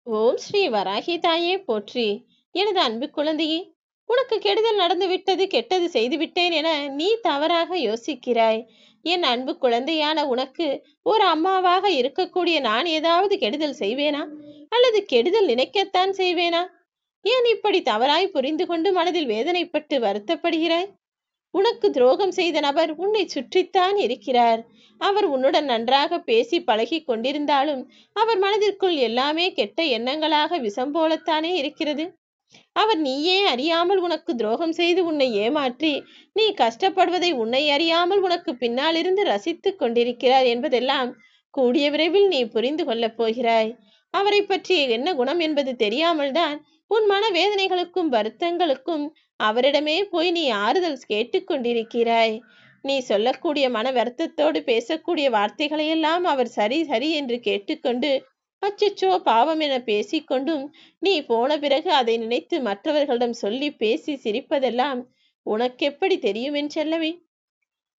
ஓம் ஸ்ரீ வராகி தாயே போற்றி. எனது அன்பு குழந்தையே, உனக்கு கெடுதல் நடந்து விட்டது, கெட்டது செய்து விட்டேன் என நீ தவறாக யோசிக்கிறாய். என் அன்பு குழந்தையான உனக்கு ஒரு அம்மாவாக இருக்கக்கூடிய நான் ஏதாவது கெடுதல் செய்வேனா? அல்லது கெடுதல் நினைக்கத்தான் செய்வேனா? ஏன் இப்படி தவறாய் புரிந்து கொண்டு மனதில் வேதனைப்பட்டு வருத்தப்படுகிறாய்? உனக்கு துரோகம் செய்த நபர் உன்னை சுற்றித்தான் இருக்கிறார். அவர் உன்னுடன் நன்றாக பேசி பழகி கொண்டிருந்தாலும் அவர் மனதிற்குள் எல்லாமே கெட்ட எண்ணங்களாக விஷம் போலத்தானே இருக்கிறது. அவர் நீயே அறியாமல் உனக்கு துரோகம் செய்து உன்னை ஏமாற்றி நீ கஷ்டப்படுவதை உன்னை அறியாமல் உனக்கு பின்னால் இருந்து ரசித்துக் கொண்டிருக்கிறார் என்பதெல்லாம் கூடிய விரைவில் நீ புரிந்து கொள்ளப் போகிறாய். அவரை பற்றிய என்ன குணம் என்பது தெரியாமல் தான் உன் மனவேதனைகளுக்கும் வருத்தங்களுக்கும் அவரிடமே போய் நீ ஆறுதல் கேட்டுக்கொண்டிருக்கிறாய். நீ சொல்லக்கூடிய மன வருத்தத்தோடு பேசக்கூடிய வார்த்தைகளையெல்லாம் அவர் சரி சரி என்று கேட்டுக்கொண்டு அச்சச்சோ பாவம் என பேசிக்கொண்டும் நீ போன பிறகு அதை நினைத்து மற்றவர்களிடம் சொல்லி பேசி சிரிப்பதெல்லாம் உனக்கெப்படி தெரியும் என் செல்லமே?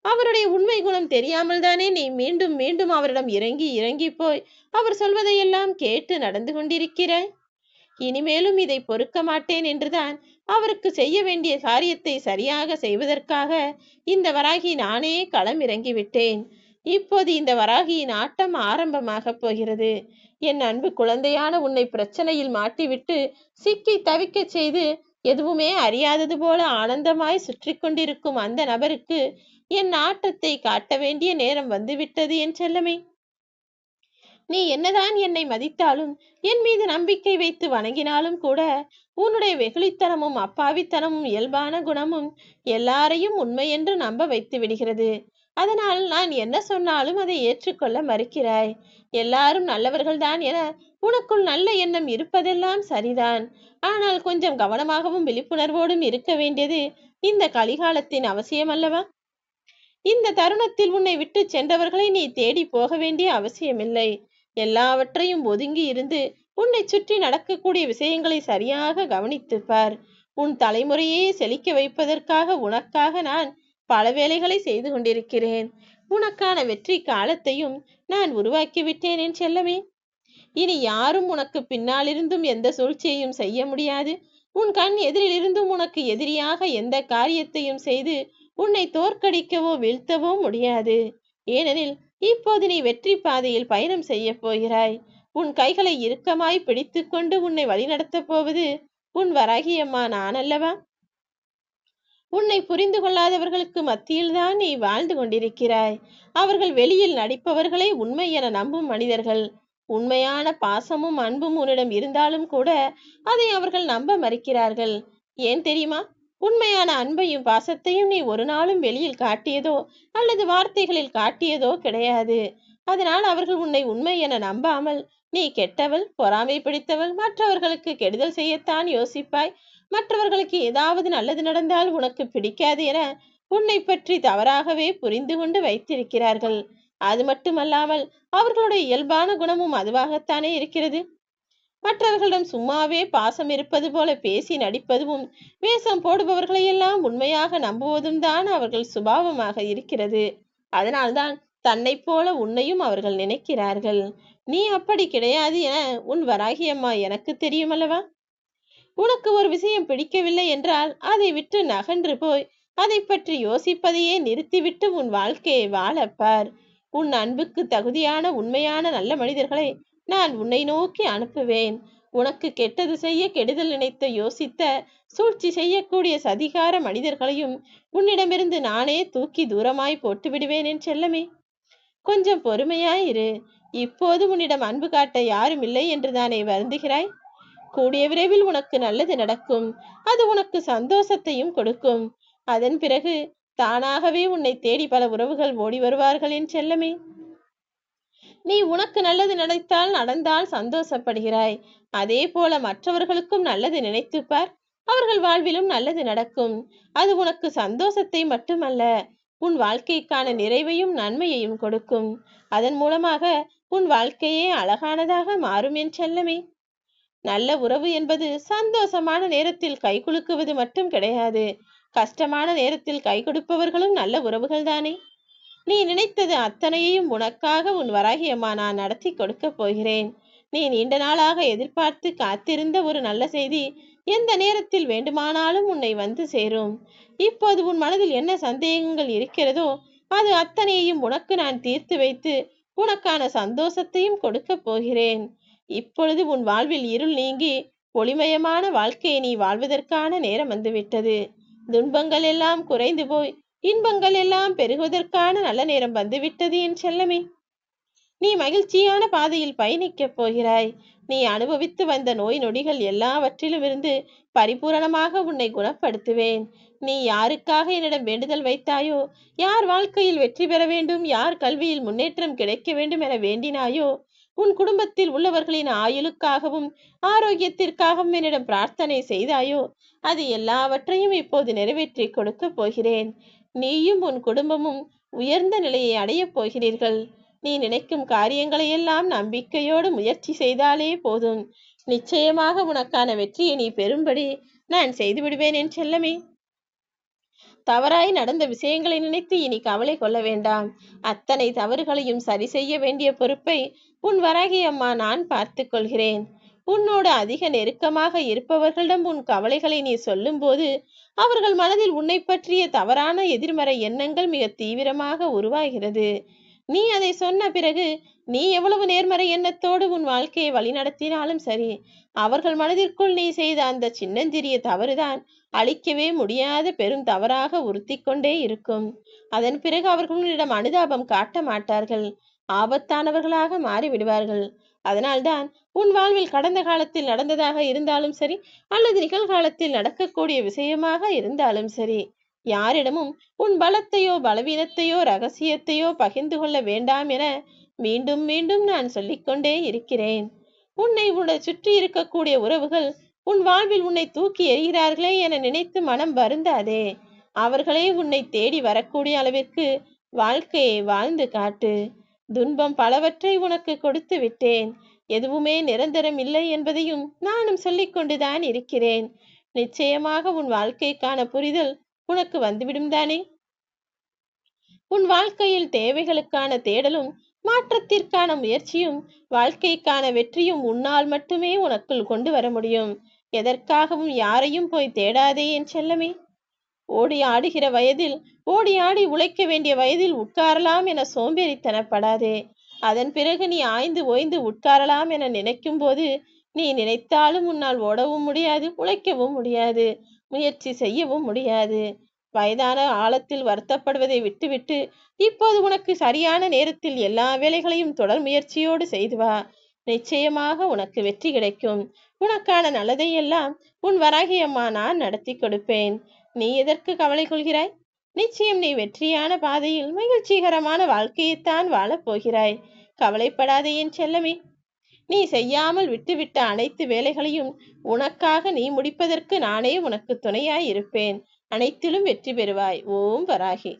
அவருடைய உண்மை குணம் தெரியாமல் தானே நீ மீண்டும் மீண்டும் அவரிடம் இறங்கி இறங்கி போய் அவர் சொல்வதையெல்லாம் கேட்டு நடந்து கொண்டிருக்கிறாய். இனிமேலும் இதை பொறுக்க மாட்டேன் என்றுதான் அவருக்கு செய்ய வேண்டிய காரியத்தை சரியாக செய்வதற்காக இந்த வராகி நானே களம் இறங்கிவிட்டேன். இப்போது இந்த வராகியின் ஆட்டம் ஆரம்பமாக போகிறது. என் அன்பு குழந்தையான உன்னை பிரச்சனையில் மாட்டிவிட்டு சிக்கி தவிக்க செய்து எதுவுமே அறியாதது போல ஆனந்தமாய் சுற்றி கொண்டிருக்கும் அந்த நபருக்கு என் ஆட்டத்தை காட்ட வேண்டிய நேரம் வந்துவிட்டது என் செல்லமே. நீ என்னதான் என்னை மதித்தாலும் என் மீது நம்பிக்கை வைத்து வணங்கினாலும் கூட உன்னுடைய வெகுளித்தனமும் அப்பாவித்தனமும் இயல்பான குணமும் எல்லாரையும் உண்மை என்று நம்ப வைத்து விடுகிறது. அதனால் நான் என்ன சொன்னாலும் அதை ஏற்றுக்கொள்ள மறுக்கிறாய். எல்லாரும் நல்லவர்கள்தான் என உனக்குள் நல்ல எண்ணம் இருப்பதெல்லாம் சரிதான். ஆனால் கொஞ்சம் கவனமாகவும் விழிப்புணர்வோடும் இருக்க வேண்டியது இந்த கலிகாலத்தின் அவசியம் அல்லவா? இந்த தருணத்தில் உன்னை விட்டு சென்றவர்களை நீ தேடி போக வேண்டிய அவசியமில்லை. எல்லாவற்றையும் ஒதுங்கி இருந்து உன்னை சுற்றி நடக்கக்கூடிய விஷயங்களை சரியாக கவனித்துப்பார். உன் தலைமுறையே செழிக்க வைப்பதற்காக உனக்காக நான் பல வேலைகளை செய்து கொண்டிருக்கிறேன். உனக்கான வெற்றி காலத்தையும் நான் உருவாக்கிவிட்டேன் என் செல்லமே. இனி யாரும் உனக்கு பின்னாலிருந்தும் எந்த சூழ்ச்சியையும் செய்ய முடியாது. உன் கண் எதிரிலிருந்தும் உனக்கு எதிரியாக எந்த காரியத்தையும் செய்து உன்னை தோற்கடிக்கவோ வீழ்த்தவோ முடியாது. ஏனெனில் இப்போது நீ வெற்றி பாதையில் பயணம் செய்ய போகிறாய். உன் கைகளை இறுக்கமாய் பிடித்து கொண்டு உன்னை வழிநடத்தப் போவது உன் வராகியம்மா நான் அல்லவா? உன்னை புரிந்து கொள்ளாதவர்களுக்கு மத்தியில்தான் நீ வாழ்ந்து கொண்டிருக்கிறாய். அவர்கள் வெளியில் நடிப்பவர்களை உண்மை என நம்பும் மனிதர்கள். உண்மையான பாசமும் அன்பும் உன்னிடம் இருந்தாலும் கூட அதை அவர்கள் நம்ப மறுக்கிறார்கள். ஏன் தெரியுமா? உண்மையான அன்பையும் பாசத்தையும் நீ ஒரு நாளும் வெளியில் காட்டியதோ அல்லது வார்த்தைகளில் காட்டியதோ கிடையாது. அதனால் அவர்கள் உன்னை உண்மை என நம்பாமல் நீ கெட்டவள், பொறாமை பிடித்தவள், மற்றவர்களுக்கு கெடுதல் செய்யத்தான் யோசிப்பாய், மற்றவர்களுக்கு ஏதாவது நல்லது நடந்தால் உனக்கு பிடிக்காது என உன்னை பற்றி தவறாகவே புரிந்து கொண்டு வைத்திருக்கிறார்கள். அது மட்டுமல்லாமல் அவர்களுடைய இயல்பான குணமும் அதுவாகத்தானே இருக்கிறது. மற்றவர்களிடம் சும்மாவே பாசம் இருப்பது போல பேசி நடிப்பதும் வேஷம் போடுபவர்களையெல்லாம் உண்மையாக நம்புவதும் தான் அவர்கள் சுபாவமாக இருக்கிறது. அதனால்தான் தன்னை போல உன்னையும் அவர்கள் நினைக்கிறார்கள். நீ அப்படி கிடையாது என உன் வராகியம்மா எனக்கு தெரியும் அல்லவா? உனக்கு ஒரு விஷயம் பிடிக்கவில்லை என்றால் அதை விட்டு நகன்று போய் அதை பற்றி யோசிப்பதையே நிறுத்திவிட்டு உன் வாழ்க்கையை வாழப்பார். உன் அன்புக்கு தகுதியான உண்மையான நல்ல மனிதர்களை நான் உன்னை நோக்கி அனுப்புவேன். உனக்கு கெட்டது செய்ய கெடுதல் நினைத்த யோசித்த சூழ்ச்சி செய்யக்கூடிய சதிகார மனிதர்களையும் உன்னிடமிருந்து நானே தூக்கி தூரமாய் போட்டு விடுவேன் என் செல்லமே. கொஞ்சம் பொறுமையாயிரு. இப்போது உன்னிடம் அன்பு காட்ட யாரும் இல்லை என்று தானே வருந்துகிறாய்? கூடிய விரைவில் உனக்கு நல்லது நடக்கும். அது உனக்கு சந்தோஷத்தையும் கொடுக்கும். அதன் பிறகு தானாகவே உன்னை தேடி பல உறவுகள் ஓடி வருவார்கள் என் செல்லமே. நீ உனக்கு நல்லது நடந்தால் சந்தோஷப்படுகிறாய். அதே போல மற்றவர்களுக்கும் நல்லது நினைத்துப்பார். அவர்கள் வாழ்விலும் நல்லது நடக்கும். அது உனக்கு சந்தோஷத்தை மட்டுமல்ல, உன் வாழ்க்கைக்கான நிறைவையும் நன்மையையும் கொடுக்கும். அதன் மூலமாக உன் வாழ்க்கையே அழகானதாக மாறும் என் செல்லமே. நல்ல உறவு என்பது சந்தோஷமான நேரத்தில் கை குலுக்குவது மட்டும் கிடையாது. கஷ்டமான நேரத்தில் கை கொடுப்பவர்களும் நல்ல உறவுகள் தானே. நீ நினைத்தது அத்தனையையும் உனக்காக உன் வராகியம்மா நான் நடத்தி கொடுக்க போகிறேன். நீ நீண்ட நாளாக எதிர்பார்த்து காத்திருந்த ஒரு நல்ல செய்தி எந்த நேரத்தில் வேண்டுமானாலும் உன்னை வந்து சேரும். இப்போது உன் மனதில் என்ன சந்தேகங்கள் இருக்கிறதோ அது அத்தனையையும் உனக்கு நான் தீர்த்து வைத்து உனக்கான சந்தோஷத்தையும் கொடுக்கப் போகிறேன். இப்பொழுது உன் வாழ்வில் இருள் நீங்கி ஒளிமயமான வாழ்க்கையை நீ வாழ்வதற்கான நேரம் வந்துவிட்டது. துன்பங்கள் எல்லாம் குறைந்து போய் இன்பங்கள் எல்லாம் பெருகுவதற்கான நல்ல நேரம் வந்துவிட்டது என் செல்லமே. நீ மகிழ்ச்சியான பாதையில் பயணிக்கப் போகிறாய். நீ அனுபவித்து வந்த நோய் நொடிகள் எல்லாவற்றிலும் இருந்து பரிபூரணமாக உன்னை குணப்படுத்துவேன். நீ யாருக்காக என்னிடம் வேண்டுதல் வைத்தாயோ, யார் வாழ்க்கையில் வெற்றி பெற வேண்டும், யார் கல்வியில் முன்னேற்றம் கிடைக்க வேண்டும் என வேண்டினாயோ, உன் குடும்பத்தில் உள்ளவர்களின் ஆயுளுக்காகவும் ஆரோக்கியத்திற்காகவும் என்னிடம் பிரார்த்தனை செய்தாயோ, அது எல்லாவற்றையும் இப்போது நிறைவேற்றி கொடுக்கப் போகிறேன். நீயும் உன் குடும்பமும் உயர்ந்த நிலையை அடையப் போகிறீர்கள். நீ நினைக்கும் காரியங்களையெல்லாம் நம்பிக்கையோடு முயற்சி செய்தாலே போதும். நிச்சயமாக உனக்கான வெற்றியை நீ பெறும்படி நான் செய்துவிடுவேன் என் செல்லமே. தவறாய் நடந்த விஷயங்களை நினைத்து இனி கவலை கொள்ள வேண்டாம். அத்தனை தவறுகளையும் சரி செய்ய வேண்டிய பொறுப்பை உன் வராகி அம்மா நான் பார்த்து கொள்கிறேன். உன்னோடு அதிக நெருக்கமாக இருப்பவர்களிடம் உன் கவலைகளை நீ சொல்லும்போது அவர்கள் மனதில் உன்னை பற்றிய தவறான எதிர்மறை எண்ணங்கள் மிக தீவிரமாக உருவாகிறது. நீ அதை சொன்ன பிறகு நீ எவ்வளவு நேர்மறை எண்ணத்தோடு உன் வாழ்க்கையை வழிநடத்தினாலும் சரி, அவர்கள் மனதிற்குள் நீ செய்த அந்த சின்னஞ்சிறிய தவறுதான் அழிக்கவே முடியாத பெரும் தவறாக உறுத்தி கொண்டே இருக்கும். அதன் பிறகு அவர்கள் உன்னிடம் அனுதாபம் காட்ட மாட்டார்கள், ஆபத்தானவர்களாக மாறிவிடுவார்கள். அதனால்தான் உன் வாழ்வில் கடந்த காலத்தில் நடந்ததாக இருந்தாலும் சரி, அல்லது நிகழ்காலத்தில் நடக்கக்கூடிய விஷயமாக இருந்தாலும் சரி, யாரிடமும் உன் பலத்தையோ பலவீனத்தையோ ரகசியத்தையோ பகிர்ந்து கொள்ள வேண்டாம் என மீண்டும் மீண்டும் நான் சொல்லிக்கொண்டே இருக்கிறேன். உன்னை சுற்றி இருக்கக்கூடிய உறவுகள் உன் வாழ்வில் உன்னை தூக்கி எறிகிறார்களே என நினைத்து மனம் வருந்தாதே. அவர்களே உன்னை தேடி வரக்கூடிய அளவிற்கு வாழ்க்கையை வாழ்ந்து காட்டு. துன்பம் பலவற்றை உனக்கு கொடுத்து விட்டேன். எதுவுமே நிரந்தரம் இல்லை என்பதையும் நானும் சொல்லிக்கொண்டுதான் இருக்கிறேன். நிச்சயமாக உன் வாழ்க்கைக்கான புரிதல் உனக்கு வந்துவிடும் தானே. உன் வாழ்க்கையில் தேவைகளுக்கான தேடலும் மாற்றத்திற்கான முயற்சியும் வாழ்க்கைக்கான வெற்றியும் உன்னால் மட்டுமே உனக்குள் கொண்டு வர முடியும். எதற்காகவும் யாரையும் போய் தேடாதே என் செல்லமே. ஓடி ஆடுகிற வயதில் ஓடி ஆடி உழைக்க வேண்டிய வயதில் உட்காரலாம் என சோம்பேறித்தனப்படாதே. அதன் பிறகு நீ ஆய்ந்து ஓய்ந்து உட்காரலாம் என நினைக்கும் போது நீ நினைத்தாலும் உன்னால் ஓடவும் முடியாது, உழைக்கவும் முடியாது, முயற்சி செய்யவும் முடியாது. வயதான ஆழத்தில் வருத்தப்படுவதை விட்டுவிட்டு இப்போது உனக்கு சரியான நேரத்தில் எல்லா வேலைகளையும் தொடர் முயற்சியோடு செய்து வா. நிச்சயமாக உனக்கு வெற்றி கிடைக்கும். உனக்கான நல்லதை எல்லாம் உன் வராகி அம்மா நான் நடத்தி கொடுப்பேன். நீ எதற்கு கவலை கொள்கிறாய்? நிச்சயம் நீ வெற்றியான பாதையில் மகிழ்ச்சிகரமான வாழ்க்கையைத்தான் வாழப் போகிறாய். கவலைப்படாதே என் செல்லமே. நீ செய்யாமல் விட்டுவிட்ட அனைத்து வேலைகளையும் உனக்காக நீ முடிப்பதற்கு நானே உனக்கு துணையாய் இருப்பேன். அனைத்திலும் வெற்றி பெறுவாய். ஓம் வராகி.